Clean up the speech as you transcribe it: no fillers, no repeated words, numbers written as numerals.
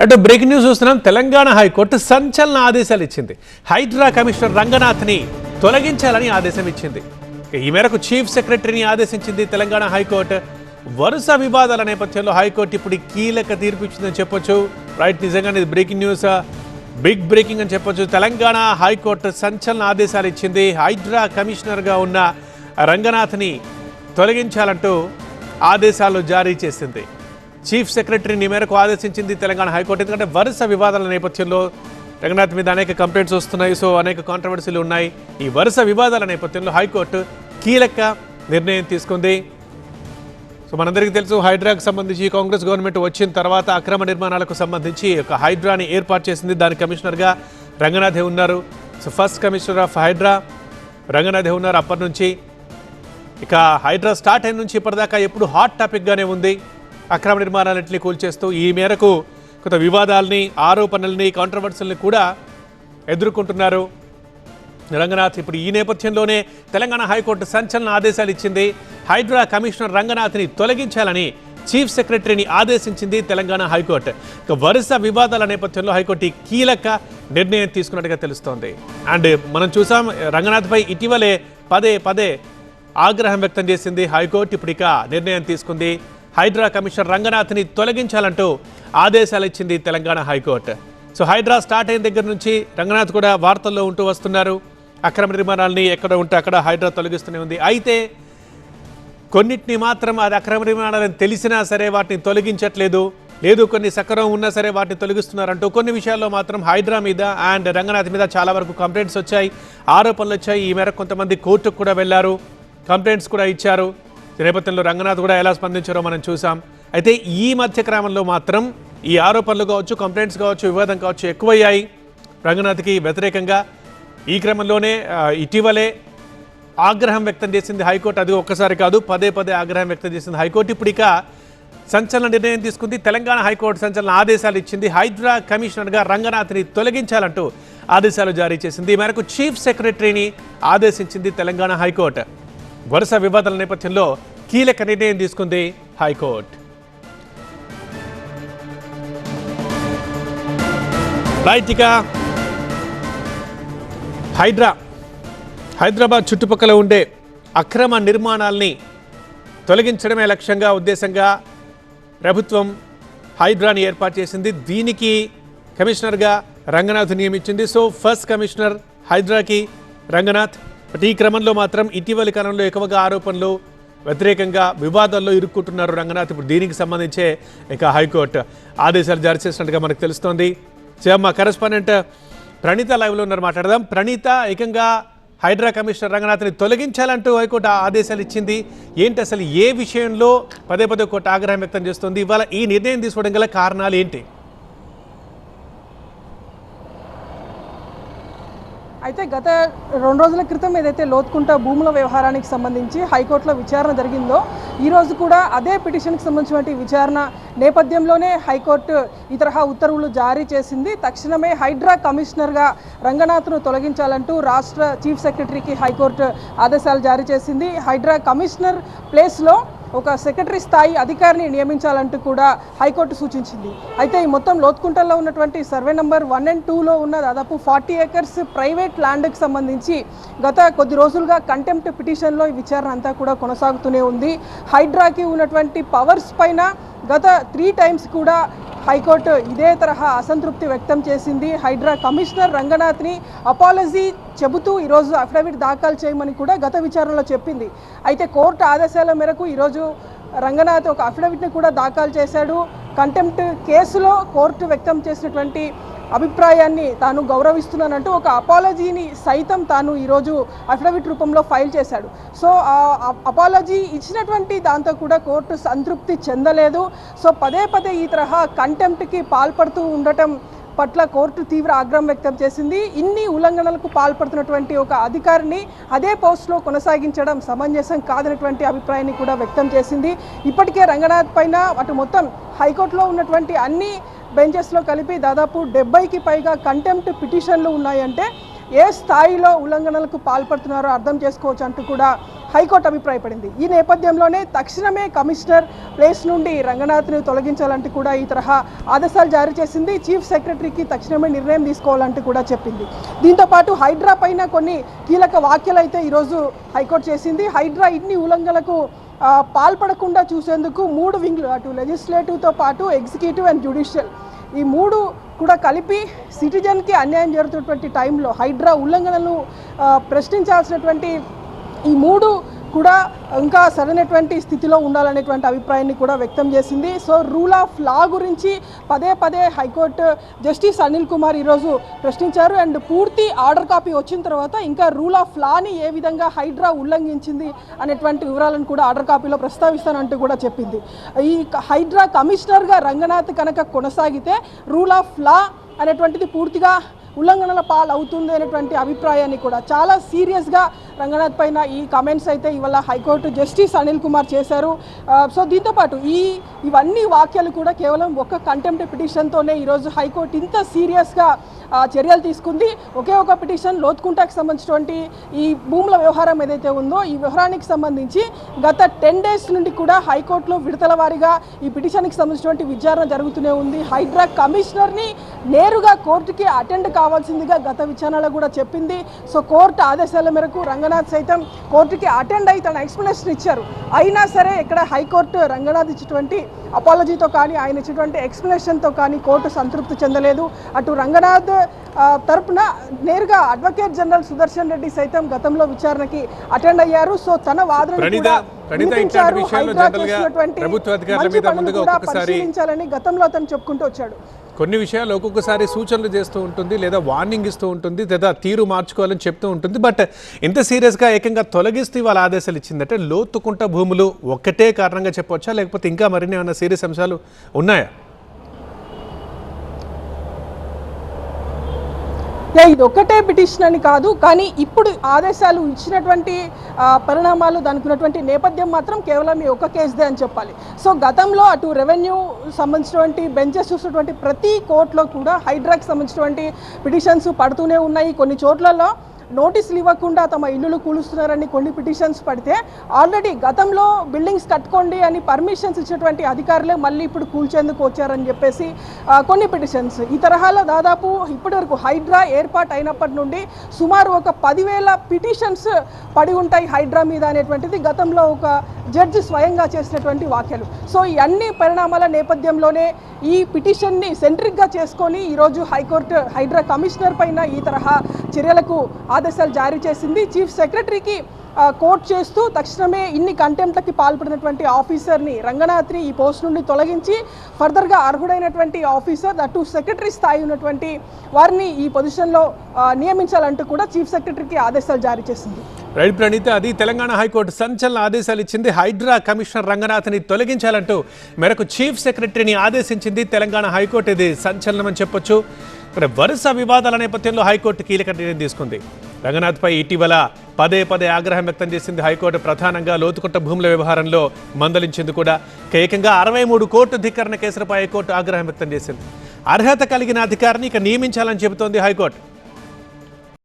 అంటే breaking news చూస్తున్నాం. Telangana high court సంచలన ఆదేశాలు ఇచ్చింది. హైడ్రా కమిషనర్ రంగనాథ్ని తొలగించాలని ఆదేశం ఇచ్చింది. ఈ మేరకు చీఫ్ సెక్రటరీని ఆదేశించింది తెలంగాణ హైకోర్టు. వరుస వివాదాల నేపథ్యంలో హైకోర్టు ఇప్పుడు కీలక తీర్పు ఇచ్చిందని చెప్పొచ్చు. రైట్, నిజంగానే ఇది బ్రేకింగ్ న్యూస్, బిగ్ బ్రేకింగ్ అని చెప్పొచ్చు. తెలంగాణ హైకోర్టు సంచలన ఆదేశాలు ఇచ్చింది. హైడ్రా కమిషనర్గా ఉన్న రంగనాథ్ని తొలగించాలంటూ ఆదేశాలు జారీ చేసింది. చీఫ్ సెక్రటరీని మేరకు ఆదేశించింది తెలంగాణ హైకోర్టు. ఎందుకంటే వరుస వివాదాల నేపథ్యంలో రంగనాథ్ మీద అనేక కంప్లైంట్స్ వస్తున్నాయి. సో అనేక కాంట్రవర్సీలు ఉన్నాయి. ఈ వరుస వివాదాల నేపథ్యంలో హైకోర్టు కీలక నిర్ణయం తీసుకుంది. సో మనందరికీ తెలుసు, హైడ్రాకు సంబంధించి కాంగ్రెస్ గవర్నమెంట్ వచ్చిన తర్వాత అక్రమ నిర్మాణాలకు సంబంధించి ఒక హైడ్రాని ఏర్పాటు చేసింది. దాని కమిషనర్గా రంగనాథే ఉన్నారు. So first commissioner of HYDRAA రంగనాథే ఉన్నారు అప్పటి నుంచి. ఇక హైడ్రా స్టార్ట్ అయిన నుంచి ఇప్పటిదాకా ఎప్పుడు హాట్ టాపిక్గానే ఉంది. అక్రమ నిర్మాణాలన్నింటినీ కూల్చేస్తూ ఈ మేరకు కొంత వివాదాలని, ఆరోపణల్ని, కాంట్రవర్సీలని కూడా ఎదుర్కొంటున్నారు రంగనాథ్. ఇప్పుడు ఈ నేపథ్యంలోనే తెలంగాణ హైకోర్టు సంచలన ఆదేశాలు ఇచ్చింది. హైడ్రా కమిషనర్ రంగనాథ్ని తొలగించాలని చీఫ్ సెక్రటరీని ఆదేశించింది తెలంగాణ హైకోర్టు. ఇక వరుస వివాదాల నేపథ్యంలో హైకోర్టు కీలక నిర్ణయం తీసుకున్నట్టుగా తెలుస్తోంది. అండ్ మనం చూసాం, రంగనాథ్పై ఇటీవలే పదే ఆగ్రహం వ్యక్తం చేసింది హైకోర్టు. ఇప్పుడు ఇక నిర్ణయం తీసుకుంది. హైడ్రా కమిషనర్ రంగనాథ్ని తొలగించాలంటూ ఆదేశాలు ఇచ్చింది Telangana high court. So Hydra start అయిన దగ్గర నుంచి రంగనాథ్ కూడా వార్తల్లో ఉంటూ వస్తున్నారు. అక్రమ నిర్మాణాలని ఎక్కడ ఉంటే అక్కడ హైడ్రా తొలగిస్తూనే ఉంది. అయితే కొన్నిటిని మాత్రం అది అక్రమ నిర్మాణాలని తెలిసినా సరే వాటిని తొలగించట్లేదు, లేదు కొన్ని సక్రమం ఉన్నా సరే వాటిని తొలగిస్తున్నారంటూ కొన్ని విషయాల్లో మాత్రం హైడ్రా మీద అండ్ రంగనాథ్ మీద చాలా వరకు కంప్లైంట్స్ వచ్చాయి, ఆరోపణలు వచ్చాయి. ఈ మేరకు కొంతమంది కోర్టుకు కూడా వెళ్లారు, కంప్లైంట్స్ కూడా ఇచ్చారు. ఈ నేపథ్యంలో రంగనాథ్ కూడా ఎలా స్పందించారో మనం చూసాం. అయితే ఈ మధ్య క్రమంలో మాత్రం ఈ ఆరోపణలు కావచ్చు, కంప్లైంట్స్ కావచ్చు, వివాదం కావచ్చు ఎక్కువయ్యాయి రంగనాథ్కి వ్యతిరేకంగా. ఈ క్రమంలోనే ఇటీవలే ఆగ్రహం వ్యక్తం చేసింది హైకోర్టు. అది ఒక్కసారి కాదు, పదే ఆగ్రహం వ్యక్తం చేసింది హైకోర్టు. ఇప్పుడు ఇక సంచలన నిర్ణయం తీసుకుంది. తెలంగాణ హైకోర్టు సంచలన ఆదేశాలు ఇచ్చింది. హైడ్రా కమిషనర్గా రంగనాథ్ని తొలగించాలంటూ ఆదేశాలు జారీ చేసింది. ఈ మేరకు చీఫ్ సెక్రటరీని ఆదేశించింది తెలంగాణ హైకోర్టు. వరుస వివాదాల నేపథ్యంలో కీలక నిర్ణయం తీసుకుంది హైకోర్టు. రైట్, ఇక హైదరాబాద్ చుట్టుపక్కల ఉండే అక్రమ నిర్మాణాలని తొలగించడమే లక్ష్యంగా, ఉద్దేశంగా ప్రభుత్వం హైడ్రాని ఏర్పాటు చేసింది. దీనికి కమిషనర్గా రంగనాథ్ నియమించింది. సో ఫస్ట్ కమిషనర్ హైడ్రాకి రంగనాథ్. బట్ ఈ క్రమంలో మాత్రం ఇటీవలి కాలంలో ఎక్కువగా ఆరోపణలు, వ్యతిరేకంగా వివాదాల్లో ఇరుక్కుంటున్నారు రంగనాథ్. ఇప్పుడు దీనికి సంబంధించే ఇక హైకోర్టు ఆదేశాలు జారీ చేసినట్టుగా మనకు తెలుస్తోంది. మా కరెస్పాండెంట్ ప్రణీత లైవ్లో ఉన్నారు, మాట్లాడదాం. ప్రణీత, ఏకంగా హైడ్రా కమిషనర్ రంగనాథ్ని తొలగించాలంటూ హైకోర్టు ఆదేశాలు ఇచ్చింది. ఏంటి అసలు ఏ విషయంలో పదే కోర్టు ఆగ్రహం వ్యక్తం చేస్తుంది? ఇవాళ ఈ నిర్ణయం తీసుకోవడం గల కారణాలు ఏంటి? అయితే గత 2 రోజుల క్రితం ఏదైతే లోతుకుంట భూముల వ్యవహారానికి సంబంధించి హైకోర్టులో విచారణ జరిగిందో, ఈరోజు కూడా అదే పిటిషన్కి సంబంధించినటువంటి విచారణ నేపథ్యంలోనే హైకోర్టు ఈ తరహా ఉత్తర్వులు జారీ చేసింది. తక్షణమే హైడ్రా కమిషనర్గా రంగనాథ్ను తొలగించాలంటూ రాష్ట్ర చీఫ్ సెక్రటరీకి హైకోర్టు ఆదేశాలు జారీ చేసింది. హైడ్రా కమిషనర్ ప్లేస్లో ఒక సెక్రటరీ స్థాయి అధికారిని నియమించాలంటూ కూడా హైకోర్టు సూచించింది. అయితే ఈ మొత్తం లోతుకుంటల్లో ఉన్నటువంటి సర్వే నెంబర్ 1 and 2లో ఉన్న దాదాపు 40 acres ప్రైవేట్ ల్యాండ్కి సంబంధించి గత కొద్ది రోజులుగా కంటెంప్ట్ పిటిషన్లో ఈ విచారణ అంతా కూడా కొనసాగుతూనే ఉంది. హైడ్రాకి ఉన్నటువంటి పవర్స్ పైన గత 3 times కూడా హైకోర్టు ఇదే తరహా అసంతృప్తి వ్యక్తం చేసింది. హైడ్రా కమిషనర్ రంగనాథ్ని అపాలజీ చెబుతూ ఈరోజు అఫిడవిట్ దాఖలు చేయమని కూడా గత విచారణలో చెప్పింది. అయితే కోర్టు ఆదేశాల మేరకు ఈరోజు రంగనాథ్ ఒక అఫిడవిట్ని కూడా దాఖలు చేశాడు. కంటెంప్ట్ కేసులో కోర్టు వ్యక్తం చేసినటువంటి అభిప్రాయాన్ని తాను గౌరవిస్తున్నానంటూ ఒక అపాలజీని సైతం తాను ఈరోజు అఫిడవిట్ రూపంలో ఫైల్ చేశాడు. సో ఆ అపాలజీ ఇచ్చినటువంటి దాంతో కూడా కోర్టు సంతృప్తి చెందలేదు. సో పదే ఈ తరహా కంటెంప్ట్కి పాల్పడుతూ ఉండటం పట్ల కోర్టు తీవ్ర ఆగ్రహం వ్యక్తం చేసింది. ఇన్ని ఉల్లంఘనలకు పాల్పడుతున్నటువంటి ఒక అధికారిని అదే పోస్టులో కొనసాగించడం సమంజసం కాదనేటువంటి అభిప్రాయాన్ని కూడా వ్యక్తం చేసింది. ఇప్పటికే రంగనాథ్ పైన అటు మొత్తం హైకోర్టులో ఉన్నటువంటి అన్ని బెంచెస్లో కలిపి దాదాపు 70కి పైగా కంటెంప్ట్ పిటిషన్లు ఉన్నాయంటే ఏ స్థాయిలో ఉల్లంఘనలకు పాల్పడుతున్నారో అర్థం చేసుకోవచ్చు అంటూ కూడా హైకోర్టు అభిప్రాయపడింది. ఈ నేపథ్యంలోనే తక్షణమే కమిషనర్ ప్లేస్ నుండి రంగనాథ్ని తొలగించాలంటూ కూడా ఈ తరహా ఆదేశాలు జారీ చేసింది. చీఫ్ సెక్రటరీకి తక్షణమే నిర్ణయం తీసుకోవాలంటూ కూడా చెప్పింది. దీంతోపాటు హైడ్రా పైన కొన్ని కీలక వ్యాఖ్యలు అయితే ఈరోజు హైకోర్టు చేసింది. హైడ్రా ఇన్ని ఉల్లంఘనలకు పాల్పడకుండా చూసేందుకు 3 వింగ్లు, అటు లెజిస్లేటివ్తో పాటు ఎగ్జిక్యూటివ్ అండ్ జ్యుడిషియల్, ఈ 3 కూడా కలిపి సిటిజన్కి అన్యాయం జరుగుతున్నటువంటి టైంలో హైడ్రా ఉల్లంఘనలు ప్రశ్నించాల్సినటువంటి ఈ 3 కూడా ఇంకా సరైనటువంటి స్థితిలో ఉండాలనేటువంటి అభిప్రాయాన్ని కూడా వ్యక్తం చేసింది. సో రూల్ ఆఫ్ లా గురించి పదే హైకోర్టు జస్టిస్ అనిల్ కుమార్ ఈరోజు ప్రశ్నించారు. అండ్ పూర్తి ఆర్డర్ కాపీ వచ్చిన తర్వాత ఇంకా రూల్ ఆఫ్ లాని ఏ విధంగా హైడ్రా ఉల్లంఘించింది అనేటువంటి వివరాలను కూడా ఆర్డర్ కాపీలో ప్రస్తావిస్తానంటూ కూడా చెప్పింది. ఈ హైడ్రా కమిషనర్గా రంగనాథ్ కనుక కొనసాగితే రూల్ ఆఫ్ లా అనేటువంటిది పూర్తిగా ఉల్లంఘనల పాలు అవుతుంది అనేటువంటి అభిప్రాయాన్ని కూడా చాలా సీరియస్గా రంగనాథ్ పైన ఈ కామెంట్స్ అయితే ఇవాళ హైకోర్టు జస్టిస్ అనిల్ కుమార్ చేశారు. సో దీంతోపాటు ఇవన్నీ వాక్యాలు కూడా కేవలం ఒక కంటెంప్ట్ పిటిషన్తోనే ఈరోజు హైకోర్టు ఇంత సీరియస్గా చర్యలు తీసుకుంది. ఒకే ఒక పిటిషన్ లోతుకుంటకు సంబంధించినటువంటి ఈ భూముల వ్యవహారం ఏదైతే ఉందో ఈ వ్యవహారానికి సంబంధించి గత 10 days నుండి కూడా హైకోర్టులో విడతల వారీగా ఈ పిటిషన్కి సంబంధించినటువంటి విచారణ జరుగుతూనే ఉంది. హైడ్రా కమిషనర్ని నేరుగా కోర్టుకి అటెండ్ కావాల్సిందిగా గత విచారణలో కూడా చెప్పింది. సో కోర్టు ఆదేశాల మేరకు రంగనాథ్ సైతం కోర్టుకి అటెండ్ అయి తన ఎక్స్ప్లెనేషన్ ఇచ్చారు. అయినా సరే ఇక్కడ హైకోర్టు రంగనాథ్ ఇచ్చినటువంటి అపాలజీతో కానీ ఆయన ఇచ్చినటువంటి ఎక్స్ప్లెనేషన్తో కానీ కోర్టు సంతృప్తి చెందలేదు. అటు రంగనాథ్ తరపున నేరుగా అడ్వకేట్ జనరల్ సుదర్శన్ రెడ్డి సైతం గతంలో విచారణకి అటెండ్ అయ్యారు. సో తన వాదనను పరిశీలించాలని గతంలో అతను చెప్పుకుంటూ వచ్చాడు. కొన్ని విషయాలు ఒక్కొక్కసారి సూచనలు చేస్తూ ఉంటుంది, లేదా వార్నింగ్ ఇస్తూ ఉంటుంది, లేదా తీరు మార్చుకోవాలని చెప్తూ ఉంటుంది. బట్ ఇంత సీరియస్గా ఏకంగా తొలగిస్తూ వాళ్ళ ఆదేశాలు ఇచ్చిందంటే లోతుకుంట భూములు ఒక్కటే కారణంగా చెప్పవచ్చా, లేకపోతే ఇంకా మరిన్ని ఏమైనా సీరియస్ అంశాలు ఉన్నాయా? ఇది ఒక్కటే పిటిషన్ అని కాదు, కానీ ఇప్పుడు ఆదేశాలు ఇచ్చినటువంటి పరిణామాలు దానికి ఉన్నటువంటి నేపథ్యం మాత్రం కేవలం ఈ ఒక్క కేసుదే అని చెప్పాలి. సో గతంలో అటు రెవెన్యూ సంబంధించినటువంటి బెంచెస్ చూసినటువంటి ప్రతి కోర్టులో కూడా హైడ్రాకి సంబంధించినటువంటి పిటిషన్స్ పడుతూనే ఉన్నాయి. కొన్ని చోట్లలో నోటీసులు ఇవ్వకుండా తమ ఇల్లులు కూలుస్తున్నారని కొన్ని పిటిషన్స్ పడితే ఆల్రెడీ గతంలో బిల్డింగ్స్ కట్టుకోండి అని పర్మిషన్స్ ఇచ్చినటువంటి అధికారులే మళ్ళీ ఇప్పుడు కూల్చేందుకు వచ్చారని చెప్పేసి కొన్ని పిటిషన్స్. ఈ తరహాలో దాదాపు ఇప్పటివరకు హైడ్రా ఏర్పాటు అయినప్పటి నుండి సుమారు ఒక 10,000 పిటిషన్స్ పడి ఉంటాయి హైడ్రా మీద అనేటువంటిది గతంలో ఒక జడ్జి స్వయంగా చేసినటువంటి వ్యాఖ్యలు. సో ఈ అన్ని పరిణామాల నేపథ్యంలోనే ఈ పిటిషన్ని సెంట్రిక్గా చేసుకొని ఈరోజు హైకోర్టు హైడ్రా కమిషనర్ పైన ఈ తరహా చర్యలకు ఆదేశాలు జారీ చేసింది. చీఫ్ సెక్రటరీకి కోర్టు చేస్తూ తక్షణమే ఇన్ని కంటెంప్ట్లకి పాల్పడినటువంటి ఆఫీసర్ని రంగనాథ్ని ఈ పోస్ట్ నుండి తొలగించి ఫర్దర్గా అర్హుడైనటువంటి ఆఫీసర్ అటు సెక్రటరీ స్థాయి ఉన్నటువంటి వారిని ఈ పొజిషన్లో నియమించాలంటూ కూడా చీఫ్ సెక్రటరీకి ఆదేశాలు జారీ చేసింది. రైట్ ప్రణీత, అది తెలంగాణ హైకోర్టు సంచలన ఆదేశాలు ఇచ్చింది. హైడ్రా కమిషనర్ రంగనాథ్ని తొలగించాలంటూ మేరకు చీఫ్ సెక్రటరీని ఆదేశించింది తెలంగాణ హైకోర్టు. ఇది సంచలనమని చెప్పొచ్చు. ఇక్కడ వరుస వివాదాల నేపథ్యంలో హైకోర్టు కీలక నిర్ణయం తీసుకుంది. రంగనాథ్పై ఇటీవల పదే ఆగ్రహం వ్యక్తం చేసింది హైకోర్టు. ప్రధానంగా లోతుకుంట భూముల వ్యవహారంలో మందలించింది కూడా. ఏకంగా 63 కోర్టు ధిక్కరణ కేసులపై హైకోర్టు ఆగ్రహం వ్యక్తం చేసింది. అర్హత కలిగిన అధికారిని ఇక నియమించాలని చెబుతోంది హైకోర్టు.